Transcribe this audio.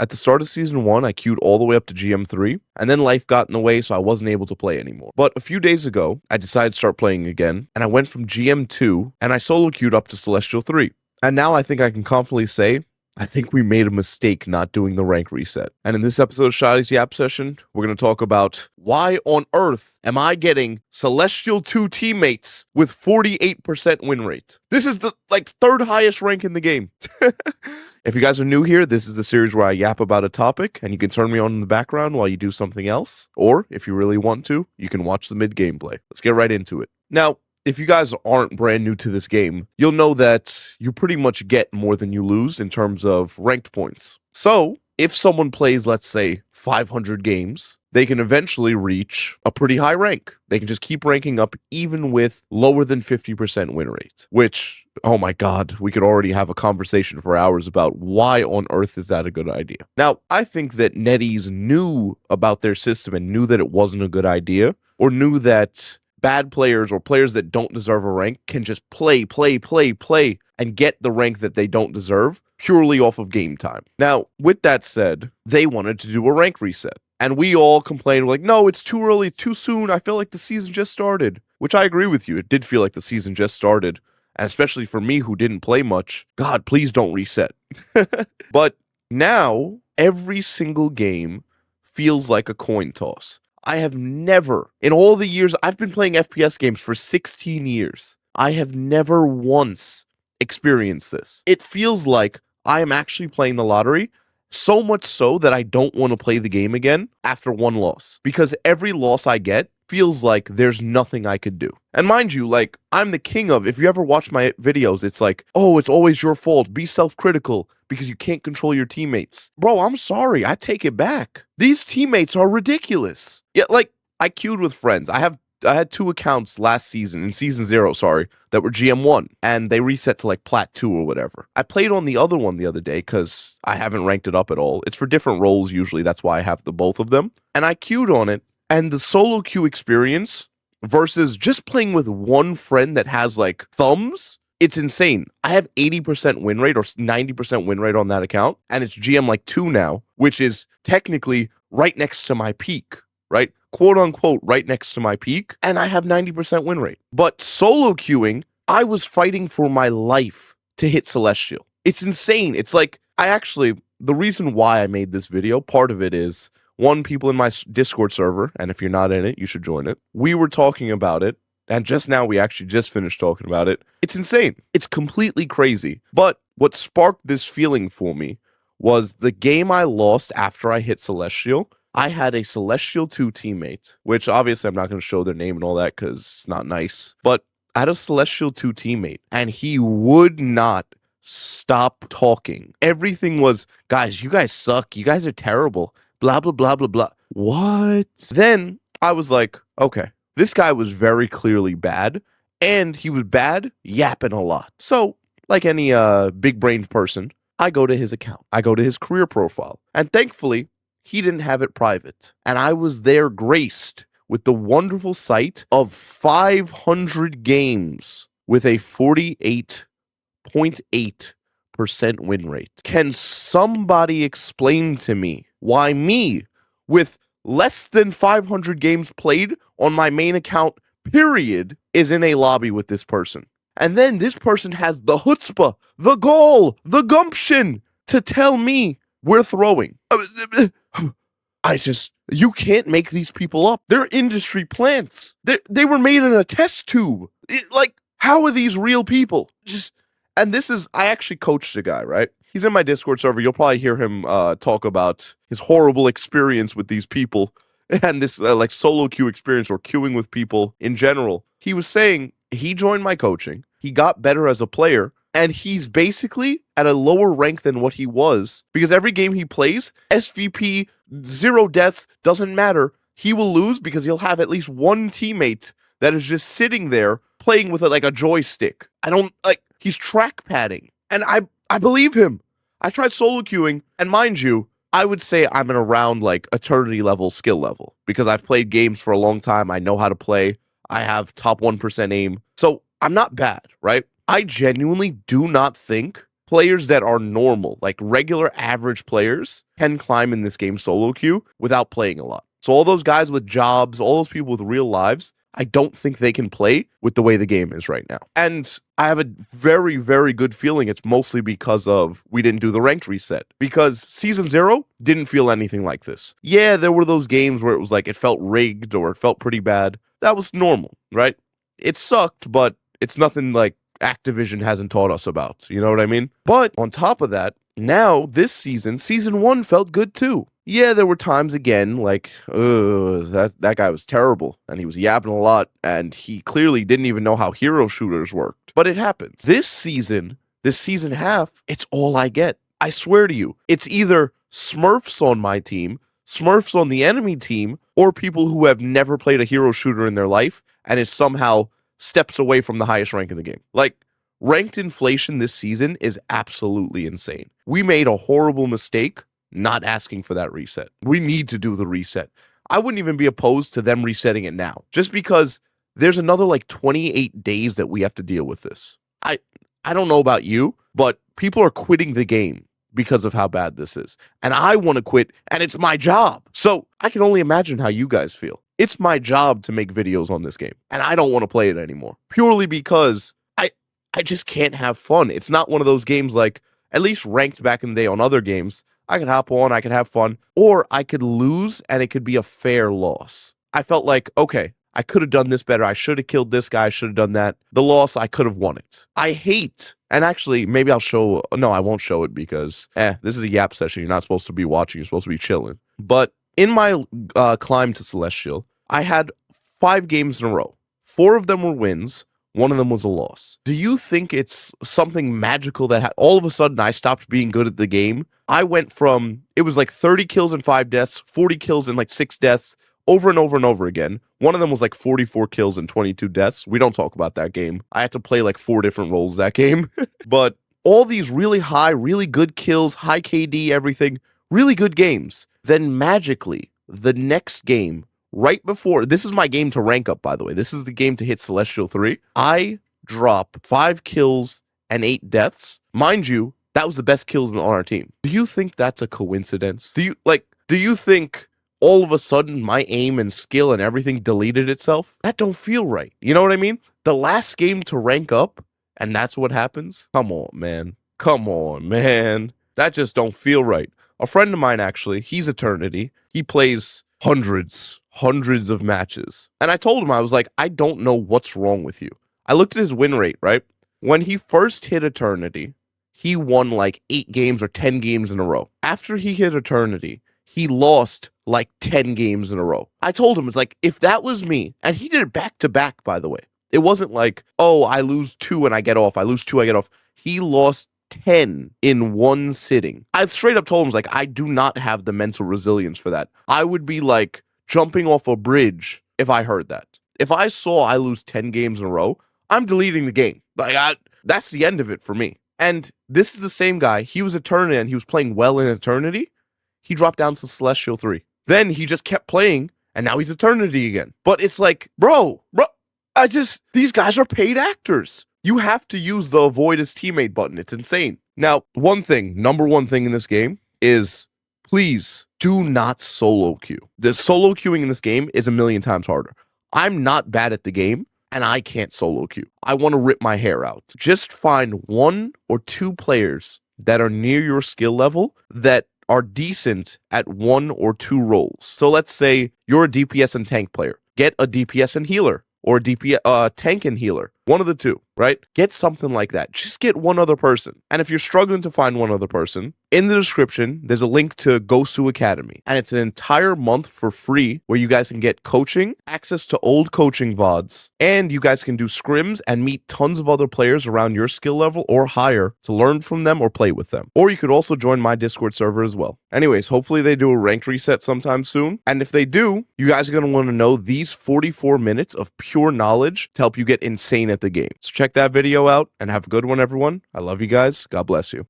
At the start of Season 1, I queued all the way up to GM3, and then life got in the way, so I wasn't able to play anymore. But a few days ago, I decided to start playing again, and I went from GM2, and I solo queued up to Celestial 3. And now I think I can confidently say, I think we made a mistake not doing the rank reset. And in this episode of Shottys Yap Session, we're going to talk about why on earth am I getting Celestial 2 teammates with 48% win rate? This is the third highest rank in the game. If you guys are new here, this is the series where I yap about a topic, and you can turn me on in the background while you do something else. Or, if you really want to, you can watch the mid-game play. Let's get right into it. Now, if you guys aren't brand new to this game, you'll know that you pretty much get more than you lose in terms of ranked points. So, if someone plays, let's say, 500 games, they can eventually reach a pretty high rank. They can just keep ranking up even with lower than 50% win rate, which, oh my god, we could already have a conversation for hours about why on earth is that a good idea. Now, I think that NetEase knew about their system and knew that it wasn't a good idea, or knew that bad players or players that don't deserve a rank can just play, and get the rank that they don't deserve purely off of game time. Now, with that said, they wanted to do a rank reset. And we all complained, like, no, it's too early, too soon. I feel like the season just started. Which I agree with you. It did feel like the season just started. And especially for me who didn't play much, God, please don't reset. But now, every single game feels like a coin toss. I have never, in all the years, I've been playing FPS games for 16 years. I have never once experienced this. It feels like I am actually playing the lottery, so much so that I don't want to play the game again after one loss. Because every loss I get feels like there's nothing I could do. And mind you, like, I'm the king of, if you ever watch my videos, it's like, oh, it's always your fault. Be self-critical because you can't control your teammates. Bro, I'm sorry. I take it back. These teammates are ridiculous. Yeah, like, I queued with friends. I had 2 accounts last season, in season 0, that were GM1, and they reset to like Plat 2 or whatever. I played on the other one the other day because I haven't ranked it up at all. It's for different roles usually, that's why I have the both of them. And I queued on it, and the solo queue experience versus just playing with one friend that has like thumbs, it's insane. I have 80% win rate or 90% win rate on that account, and it's GM like 2 now, which is technically right next to my peak, right? Quote unquote, right next to my peak, and I have 90% win rate. But solo queuing, I was fighting for my life to hit Celestial. It's insane. It's like, the reason why I made this video, part of it is, one, people in my Discord server, and if you're not in it, you should join it. We were talking about it, and just now we actually just finished talking about it. It's insane. It's completely crazy. But what sparked this feeling for me was the game I lost after I hit Celestial. I had a Celestial 2 teammate, which obviously I'm not going to show their name and all that because it's not nice. But I had a Celestial 2 teammate, and he would not stop talking. Everything was, guys, you guys suck. You guys are terrible. Blah, blah, blah, blah, blah. What? Then I was like, okay, this guy was very clearly bad, and he was bad yapping a lot. So, like any big-brained person, I go to his account. I go to his career profile. And thankfully, he didn't have it private. And I was there graced with the wonderful sight of 500 games with a 48.8% win rate. Can somebody explain to me why me, with less than 500 games played on my main account, period, is in a lobby with this person? And then this person has the chutzpah, the gall, the gumption to tell me we're throwing. You can't make these people up. They're industry plants. They were made in a test tube. How are these real people? And this is, I actually coached a guy, right? He's in my Discord server. You'll probably hear him talk about his horrible experience with these people and this solo queue experience or queuing with people in general. He was saying he joined my coaching. He got better as a player, and he's basically at a lower rank than what he was because every game he plays, SVP, 0 deaths, doesn't matter. He will lose because he'll have at least one teammate that is just sitting there playing with a joystick. He's track padding. And I believe him. I tried solo queuing, and mind you, I would say I'm in around eternity level skill level because I've played games for a long time. I know how to play. I have top 1% aim. So I'm not bad, right? I genuinely do not think players that are normal, like regular average players, can climb in this game solo queue without playing a lot. So all those guys with jobs, all those people with real lives, I don't think they can play with the way the game is right now. And I have a very, very good feeling it's mostly because of we didn't do the ranked reset. Because Season 0 didn't feel anything like this. Yeah, there were those games where it was like it felt rigged or it felt pretty bad. That was normal, right? It sucked, but it's nothing like Activision hasn't taught us about. You know what I mean? But on top of that, now this season, Season 1 felt good too. Yeah, there were times again, like, that guy was terrible, and he was yapping a lot, and he clearly didn't even know how hero shooters worked. But it happens. This season half, it's all I get. I swear to you, it's either Smurfs on my team, Smurfs on the enemy team, or people who have never played a hero shooter in their life, and is somehow steps away from the highest rank in the game. Like, ranked inflation this season is absolutely insane. We made a horrible mistake not asking for that reset. We need to do the reset. I wouldn't even be opposed to them resetting it now, just because there's another like 28 days that we have to deal with this. I don't know about you, but people are quitting the game because of how bad this is. And I want to quit, and it's my job. So I can only imagine how you guys feel. It's my job to make videos on this game, and I don't want to play it anymore, purely because I just can't have fun. It's not one of those games like, at least ranked back in the day on other games, I could hop on, I could have fun, or I could lose and it could be a fair loss. I felt like, okay, I could have done this better. I should have killed this guy. I should have done that. The loss, I could have won it. I hate, and actually, maybe I'll show, no, I won't show it because, this is a Yap session. You're not supposed to be watching. You're supposed to be chilling. But in my climb to Celestial, I had 5 games in a row. 4 of them were wins. 1 of them was a loss. Do you think it's something magical that all of a sudden I stopped being good at the game? I went from, it was like 30 kills and 5 deaths, 40 kills and like 6 deaths, over and over and over again. One of them was like 44 kills and 22 deaths. We don't talk about that game. I had to play like 4 different roles that game. But all these really high, really good kills, high KD, everything, really good games. Then magically, the next game, right before, this is my game to rank up, by the way. This is the game to hit Celestial 3. I drop 5 kills and 8 deaths. Mind you, that was the best kills on our team. Do you think that's a coincidence? Do you think all of a sudden my aim and skill and everything deleted itself? That don't feel right. You know what I mean? The last game to rank up, and that's what happens? Come on, man. Come on, man. That just don't feel right. A friend of mine, actually, he's Eternity. He plays hundreds of matches. And I told him, I was like, I don't know what's wrong with you. I looked at his win rate, right? When he first hit Eternity, he won like 8 games or 10 games in a row. After he hit Eternity, he lost like 10 games in a row. I told him, it's like, if that was me, and he did it back to back, by the way. It wasn't like, oh, I lose 2 and I get off. I lose 2, I get off. He lost 10 in one sitting. I straight up told him, like, I do not have the mental resilience for that. I would be like jumping off a bridge if I heard that. If I saw I lose 10 games in a row, I'm deleting the game. Like, that's the end of it for me. And this is the same guy. He was Eternity and he was playing well in Eternity. He dropped down to Celestial 3. Then he just kept playing and now he's Eternity again. But it's like, bro, these guys are paid actors. You have to use the avoid his teammate button. It's insane. Now, number one thing in this game is, please do not solo queue. The solo queuing in this game is a million times harder. I'm not bad at the game, and I can't solo queue. I want to rip my hair out. Just find 1 or 2 players that are near your skill level that are decent at 1 or 2 roles. So let's say you're a DPS and tank player. Get a DPS and healer, or a DPS, tank and healer. One of the 2, right? Get something like that. Just get 1 other person. And if you're struggling to find 1 other person, in the description, there's a link to Gosu Academy. And it's an entire month for free where you guys can get coaching, access to old coaching VODs, and you guys can do scrims and meet tons of other players around your skill level or higher to learn from them or play with them. Or you could also join my Discord server as well. Anyways, hopefully they do a ranked reset sometime soon. And if they do, you guys are going to want to know these 44 minutes of pure knowledge to help you get insane at the game. So check that video out and have a good one, everyone. I love you guys. God bless you.